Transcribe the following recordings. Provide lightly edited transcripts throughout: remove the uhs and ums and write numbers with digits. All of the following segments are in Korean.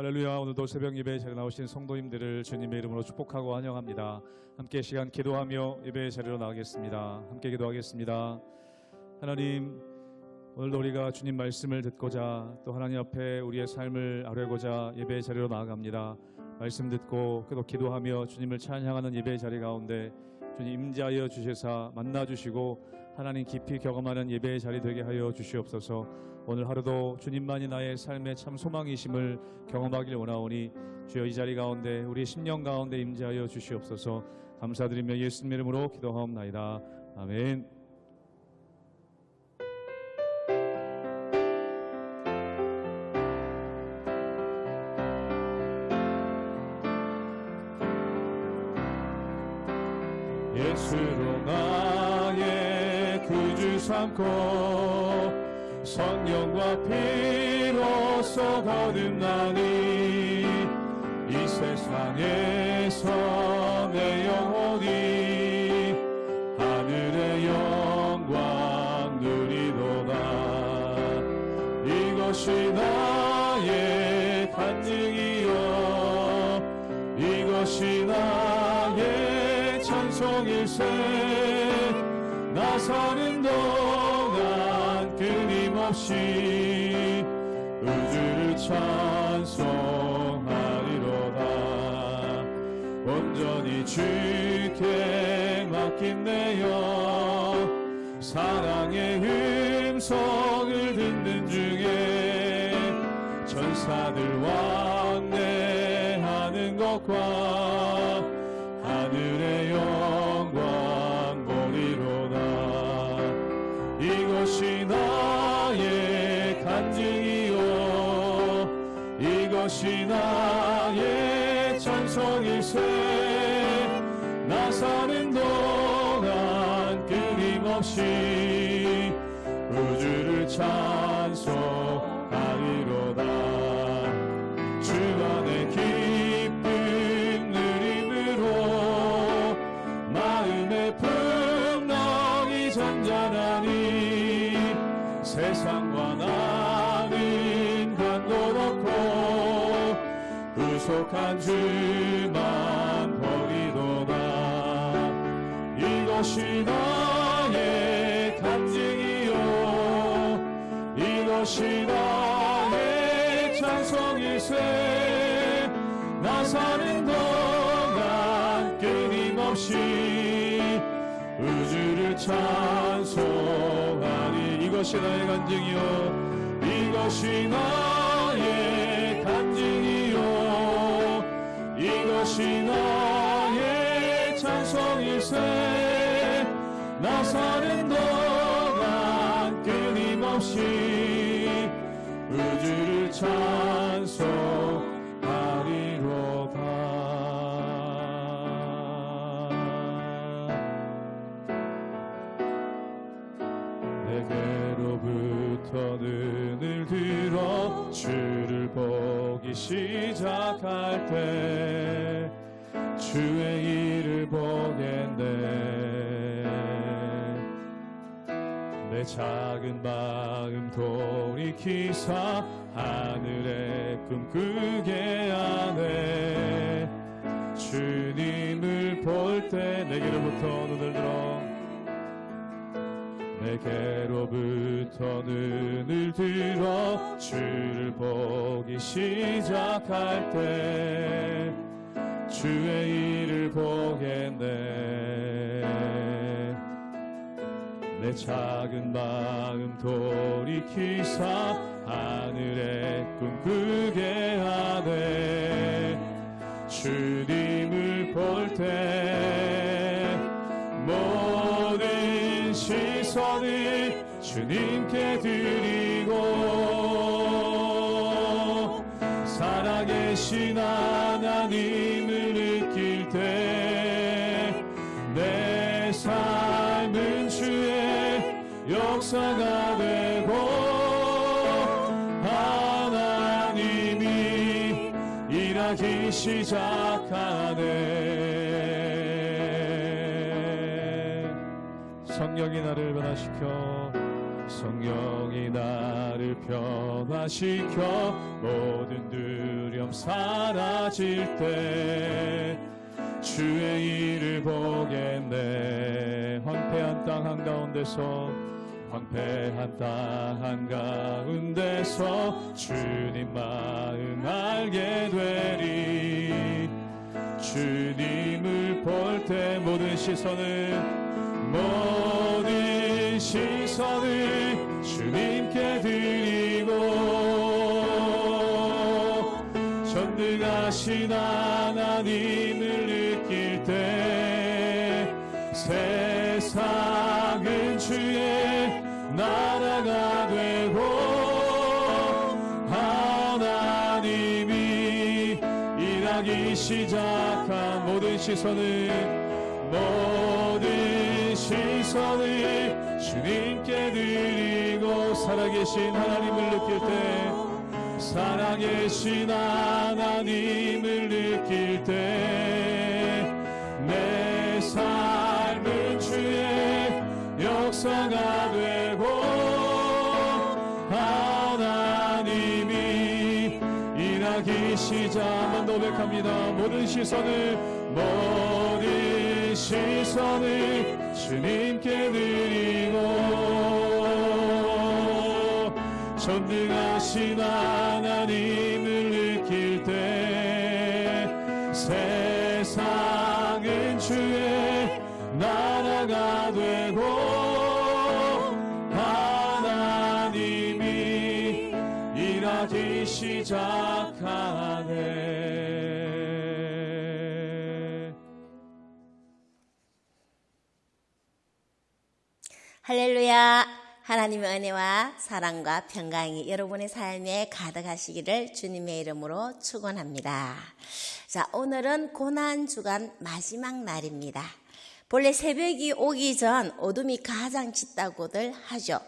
할렐루야. 오늘도 새벽 예배에 자리에 나오신 성도님들을 주님의 이름으로 축복하고 환영합니다. 함께 시간 기도하며 예배의 자리로 나가겠습니다. 함께 기도하겠습니다. 하나님, 오늘도 우리가 주님 말씀을 듣고자 또 하나님 앞에 우리의 삶을 아뢰고자 예배의 자리로 나아갑니다. 말씀 듣고 또 기도하며 주님을 찬양하는 예배의 자리 가운데 주님 임재하여 주시사 만나주시고 하나님 깊이 경험하는 예배의 자리 되게 하여 주시옵소서. 오늘 하루도 주님만이 나의 삶의 참 소망이심을 경험하길 원하오니 주여 이 자리 가운데 우리 심령 가운데 임재하여 주시옵소서. 감사드리며 예수님 이름으로 기도하옵나이다. 아멘. 예수로 나의 구주 삼고 성령과 피로써 거듭나니 이 세상에서 내 영혼이 하늘의 영광 누리도다. 이것이 나의 간증이요 이것이 나의 찬송일세. 나 사는 동안 끊임없이 우주를 찬송하리로다. 온전히 주께 맡긴 내 영 사랑의 음성을 듣는 중에 천사들 왕래하는 것과 하늘의 영광 보리로다. 이것이 나의 간증이요 이것이 나의 찬송일세. 나 사는 동안 끊임없이 우주를 찬송하리로다. 주 안에 기쁨 누림으로 마음의 풍랑이 잔잔하니 세상과 나는 간도 없고 구속한 주만 보리도다. 이것이 나의 간증이요 이것이 나의 찬송일세. 나 사는 동안 끊임없이 우주를 찬송하리. 이것이 나의 간증이요 이것이 나의 간증이요 이것이 나의 찬송일세. 나 사는 동안 끊임없이 우주를 찬송하리로다. 내게로부터 눈을 들어 주를 보기 시작할 때 주의 일을 보겠네. 내 작은 마음 돌이키사 하늘의 꿈 꾸게 하네. 주님을 볼 때 내게로부터 눈을 들어 내게로부터 눈을 들어 주를 보기 시작할 때 주의 일을 보겠네. 내 작은 마음 돌이키사 하늘의 꿈 꾸게 하네. 주님을 볼 때 모든 시선을 주님께 드리고 살아계신 하나님을 느낄 때 내 삶은 주의 역사가 되고 하나님이 일하기 시작하네. 성령이 나를 변화시켜 성령이 나를 변화시켜 모든 두려움 사라질 때 주의 일을 보겠네. 황폐한 땅 한가운데서 황폐한 땅 한가운데서 주님 마음 알게 되리. 주님을 볼 때 모든 시선을 주님께 드리고 전능하신 하나님을 느낄 때 세상은 주의 나라가 되고 하나님이 일하기 시작한 모든 시선을 주님께 드리고 살아계신 하나님을 느낄 때 살아계신 하나님을 느낄 때 내 삶은 주의 역사가 되고 하나님이 일하기 시작. 한번 더 고백합니다. 모든 시선을 주님께 드리고 전능하신 하나님을 느낄 때 세상은 주의 나라가 되고 하나님이 일하기 시작하네. 할렐루야. 하나님의 은혜와 사랑과 평강이 여러분의 삶에 가득하시기를 주님의 이름으로 축원합니다. 자, 오늘은 고난주간 마지막 날입니다. 본래 새벽이 오기 전 어둠이 가장 짙다고들 하죠.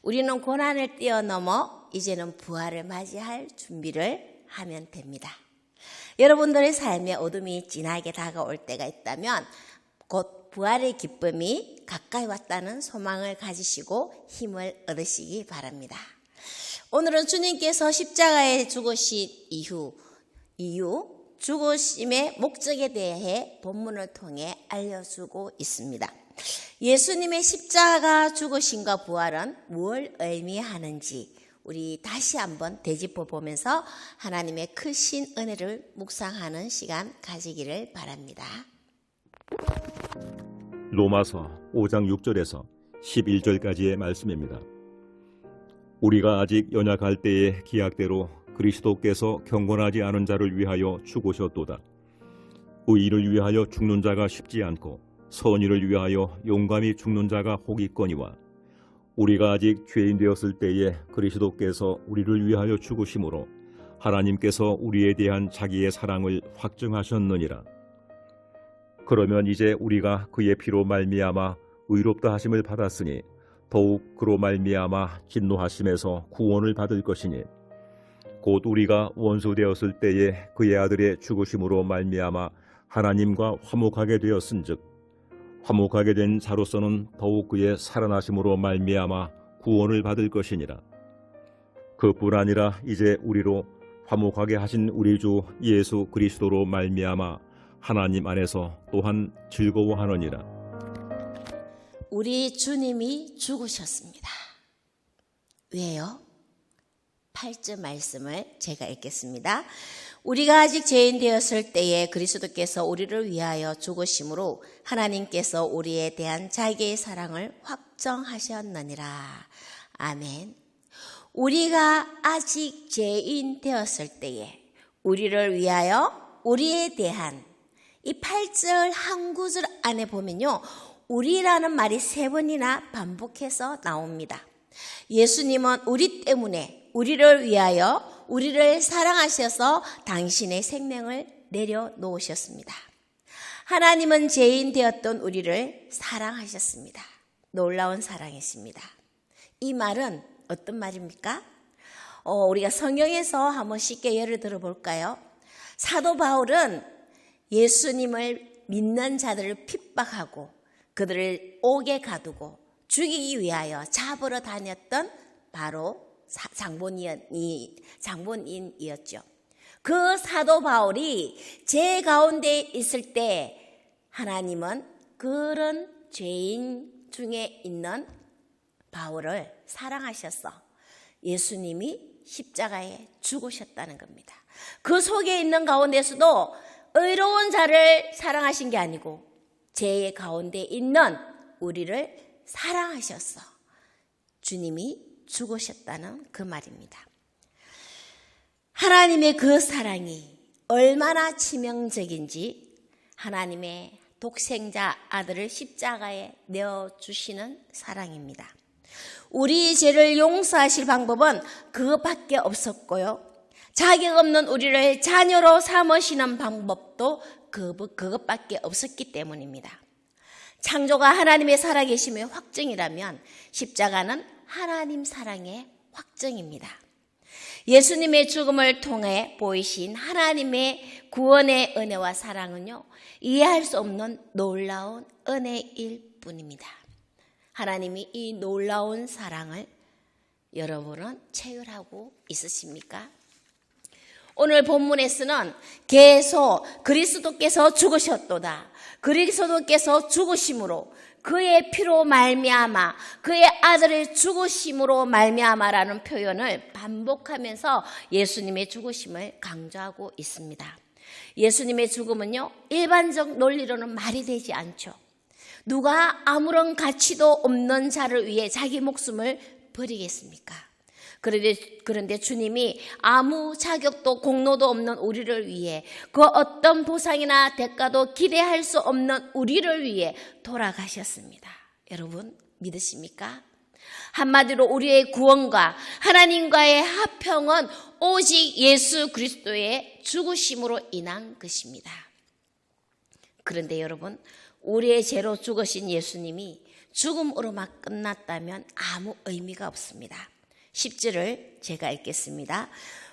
우리는 고난을 뛰어넘어 이제는 부활을 맞이할 준비를 하면 됩니다. 여러분들의 삶에 어둠이 진하게 다가올 때가 있다면 곧 부활의 기쁨이 가까이 왔다는 소망을 가지시고 힘을 얻으시기 바랍니다. 오늘은 주님께서 십자가에 죽으신 이유 죽으심의 목적에 대해 본문을 통해 알려주고 있습니다. 예수님의 십자가 죽으심과 부활은 무엇을 의미하는지 우리 다시 한번 되짚어 보면서 하나님의 크신 은혜를 묵상하는 시간 가지기를 바랍니다. 로마서 5장 6절에서 11절까지의 말씀입니다. 우리가 아직 연약할 때의 기약대로 그리스도께서 경건하지 않은 자를 위하여 죽으셨도다. 의인을 위하여 죽는 자가 쉽지 않고 선의를 위하여 용감히 죽는 자가 혹 있거니와 우리가 아직 죄인 되었을 때에 그리스도께서 우리를 위하여 죽으심으로 하나님께서 우리에 대한 자기의 사랑을 확증하셨느니라. 그러면 이제 우리가 그의 피로 말미암아 의롭다 하심을 받았으니 더욱 그로 말미암아 진노하심에서 구원을 받을 것이니 곧 우리가 원수 되었을 때에 그의 아들의 죽으심으로 말미암아 하나님과 화목하게 되었은즉 화목하게 된 자로서는 더욱 그의 살아나심으로 말미암아 구원을 받을 것이니라. 그뿐 아니라 이제 우리로 화목하게 하신 우리 주 예수 그리스도로 말미암아 하나님 안에서 또한 즐거워하느니라. 우리 주님이 죽으셨습니다. 왜요? 8절 말씀을 제가 읽겠습니다. 우리가 아직 죄인 되었을 때에 그리스도께서 우리를 위하여 죽으심으로 하나님께서 우리에 대한 자기의 사랑을 확정하셨느니라. 아멘. 우리가 아직 죄인 되었을 때에 우리를 위하여 우리에 대한 이 8절 한 구절 안에 보면요, 우리라는 말이 3번이나 반복해서 나옵니다. 예수님은 우리 때문에 우리를 위하여 우리를 사랑하셔서 당신의 생명을 내려놓으셨습니다. 하나님은 죄인 되었던 우리를 사랑하셨습니다. 놀라운 사랑이십니다. 이 말은 어떤 말입니까? 우리가 성경에서 한번 쉽게 예를 들어볼까요? 사도 바울은 예수님을 믿는 자들을 핍박하고 그들을 옥에 가두고 죽이기 위하여 잡으러 다녔던 바로 장본인이었죠. 그 사도 바울이 죄 가운데 있을 때 하나님은 그런 죄인 중에 있는 바울을 사랑하셔서 예수님이 십자가에 죽으셨다는 겁니다. 그 속에 있는 가운데서도 의로운 자를 사랑하신 게 아니고 죄의 가운데 있는 우리를 사랑하셔서 주님이 죽으셨다는 그 말입니다. 하나님의 그 사랑이 얼마나 치명적인지 하나님의 독생자 아들을 십자가에 내어주시는 사랑입니다. 우리 죄를 용서하실 방법은 그것밖에 없었고요. 자격 없는 우리를 자녀로 삼으시는 방법도 그것밖에 없었기 때문입니다. 창조가 하나님의 살아계심의 확증이라면 십자가는 하나님 사랑의 확증입니다. 예수님의 죽음을 통해 보이신 하나님의 구원의 은혜와 사랑은요, 이해할 수 없는 놀라운 은혜일 뿐입니다. 하나님이 이 놀라운 사랑을 여러분은 체휼하고 있으십니까? 오늘 본문에서는 계속 그리스도께서 죽으셨도다. 그리스도께서 죽으심으로 그의 피로 말미암아 그의 아들의 죽으심으로 말미암아라는 표현을 반복하면서 예수님의 죽으심을 강조하고 있습니다. 예수님의 죽음은요, 일반적 논리로는 말이 되지 않죠. 누가 아무런 가치도 없는 자를 위해 자기 목숨을 버리겠습니까? 그런데 주님이 아무 자격도 공로도 없는 우리를 위해 그 어떤 보상이나 대가도 기대할 수 없는 우리를 위해 돌아가셨습니다. 여러분 믿으십니까? 한마디로 우리의 구원과 하나님과의 화평은 오직 예수 그리스도의 죽으심으로 인한 것입니다. 그런데 여러분, 우리의 죄로 죽으신 예수님이 죽음으로만 끝났다면 아무 의미가 없습니다. 10절을 제가 읽겠습니다.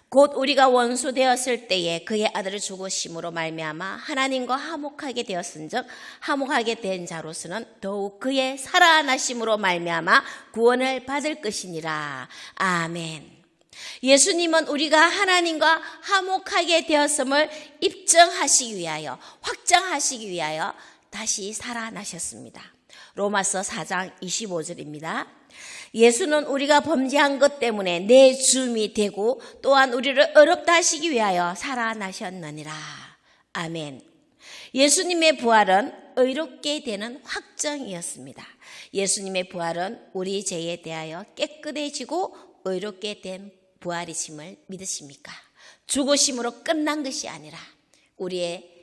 곧 우리가 원수 되었을 때에 그의 아들을 죽으심으로 말미암아 하나님과 화목하게 되었은즉 화목하게 된 자로서는 더욱 그의 살아나심으로 말미암아 구원을 받을 것이니라. 아멘. 예수님은 우리가 하나님과 화목하게 되었음을 입증하시기 위하여, 확정하시기 위하여 다시 살아나셨습니다. 로마서 4장 25절입니다. 예수는 우리가 범죄한 것 때문에 내 주임이 되고 또한 우리를 의롭다 하시기 위하여 살아나셨느니라. 아멘. 예수님의 부활은 의롭게 되는 확정이었습니다. 예수님의 부활은 우리 죄에 대하여 깨끗해지고 의롭게 된 부활이심을 믿으십니까? 죽으심으로 끝난 것이 아니라 우리의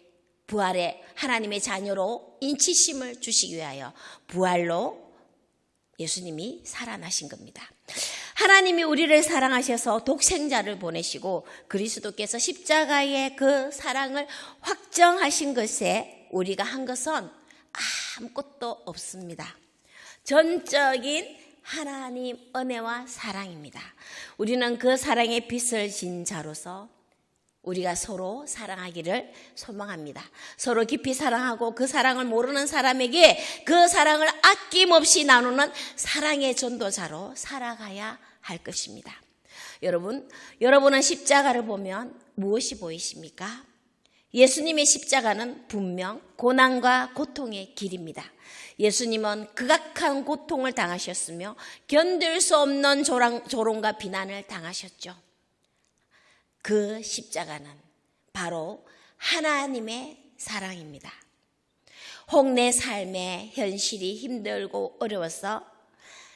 부활에 하나님의 자녀로 인치심을 주시기 위하여 부활로 예수님이 살아나신 겁니다. 하나님이 우리를 사랑하셔서 독생자를 보내시고 그리스도께서 십자가의 그 사랑을 확정하신 것에 우리가 한 것은 아무것도 없습니다. 전적인 하나님 은혜와 사랑입니다. 우리는 그 사랑의 빚을 진 자로서 우리가 서로 사랑하기를 소망합니다. 서로 깊이 사랑하고 그 사랑을 모르는 사람에게 그 사랑을 아낌없이 나누는 사랑의 전도자로 살아가야 할 것입니다. 여러분은 십자가를 보면 무엇이 보이십니까? 예수님의 십자가는 분명 고난과 고통의 길입니다. 예수님은 극악한 고통을 당하셨으며 견딜 수 없는 조롱과 비난을 당하셨죠. 그 십자가는 바로 하나님의 사랑입니다. 혹 내 삶의 현실이 힘들고 어려워서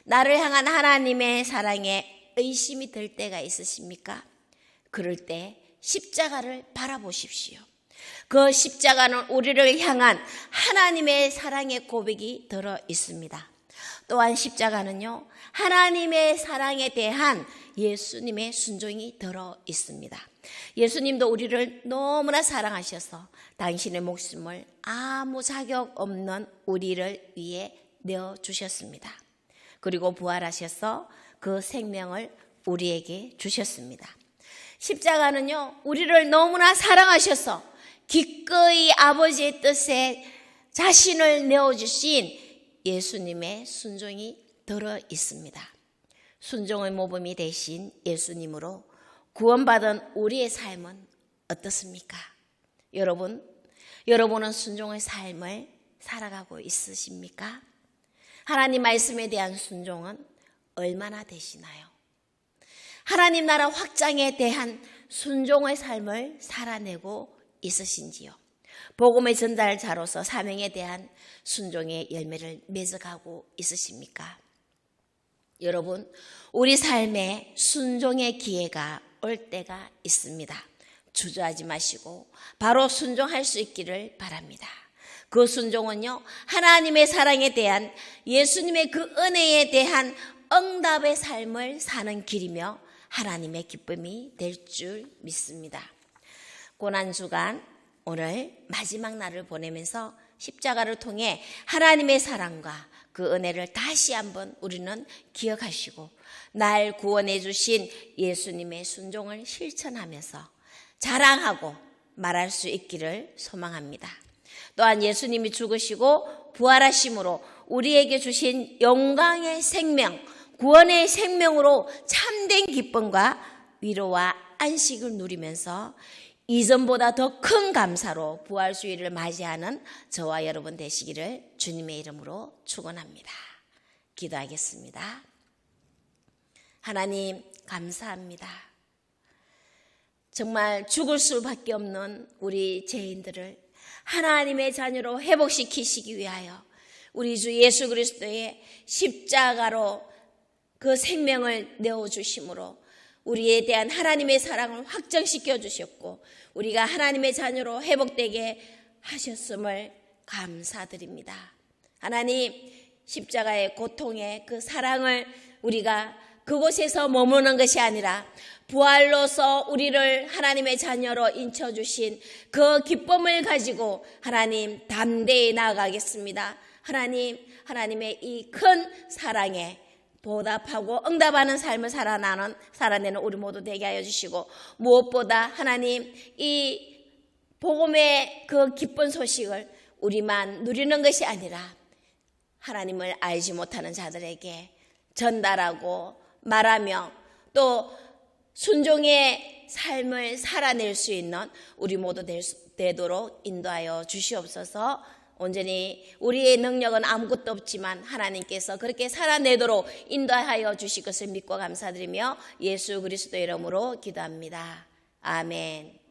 나를 향한 하나님의 사랑에 의심이 들 때가 있으십니까? 그럴 때 십자가를 바라보십시오. 그 십자가는 우리를 향한 하나님의 사랑의 고백이 들어 있습니다. 또한 십자가는요, 하나님의 사랑에 대한 예수님의 순종이 들어 있습니다. 예수님도 우리를 너무나 사랑하셔서 당신의 목숨을 아무 자격 없는 우리를 위해 내어주셨습니다. 그리고 부활하셔서 그 생명을 우리에게 주셨습니다. 십자가는요, 우리를 너무나 사랑하셔서 기꺼이 아버지의 뜻에 자신을 내어주신 예수님의 순종이 들어 있습니다. 순종의 모범이 되신 예수님으로 구원받은 우리의 삶은 어떻습니까? 여러분은 순종의 삶을 살아가고 있으십니까? 하나님 말씀에 대한 순종은 얼마나 되시나요? 하나님 나라 확장에 대한 순종의 삶을 살아내고 있으신지요? 복음의 전달자로서 사명에 대한 순종의 열매를 맺어가고 있으십니까? 여러분, 우리 삶에 순종의 기회가 올 때가 있습니다. 주저하지 마시고 바로 순종할 수 있기를 바랍니다. 그 순종은요, 하나님의 사랑에 대한, 예수님의 그 은혜에 대한 응답의 삶을 사는 길이며 하나님의 기쁨이 될 줄 믿습니다. 고난주간 오늘 마지막 날을 보내면서 십자가를 통해 하나님의 사랑과 그 은혜를 다시 한번 우리는 기억하시고 날 구원해 주신 예수님의 순종을 실천하면서 자랑하고 말할 수 있기를 소망합니다. 또한 예수님이 죽으시고 부활하심으로 우리에게 주신 영광의 생명, 구원의 생명으로 참된 기쁨과 위로와 안식을 누리면서 이전보다 더 큰 감사로 부활주일을 맞이하는 저와 여러분 되시기를 주님의 이름으로 축원합니다. 기도하겠습니다. 하나님 감사합니다. 정말 죽을 수밖에 없는 우리 죄인들을 하나님의 자녀로 회복시키시기 위하여 우리 주 예수 그리스도의 십자가로 그 생명을 내어주심으로 우리에 대한 하나님의 사랑을 확정시켜 주셨고 우리가 하나님의 자녀로 회복되게 하셨음을 감사드립니다. 하나님, 십자가의 고통의 그 사랑을 우리가 그곳에서 머무는 것이 아니라 부활로서 우리를 하나님의 자녀로 인쳐주신 그 기쁨을 가지고 하나님 담대히 나아가겠습니다. 하나님의 이 큰 사랑에 보답하고 응답하는 삶을 살아내는 우리 모두 되게 하여 주시고, 무엇보다 하나님 이 복음의 그 기쁜 소식을 우리만 누리는 것이 아니라 하나님을 알지 못하는 자들에게 전달하고 말하며 또 순종의 삶을 살아낼 수 있는 우리 모두 되도록 인도하여 주시옵소서. 온전히 우리의 능력은 아무것도 없지만 하나님께서 그렇게 살아내도록 인도하여 주실 것을 믿고 감사드리며 예수 그리스도의 이름으로 기도합니다. 아멘.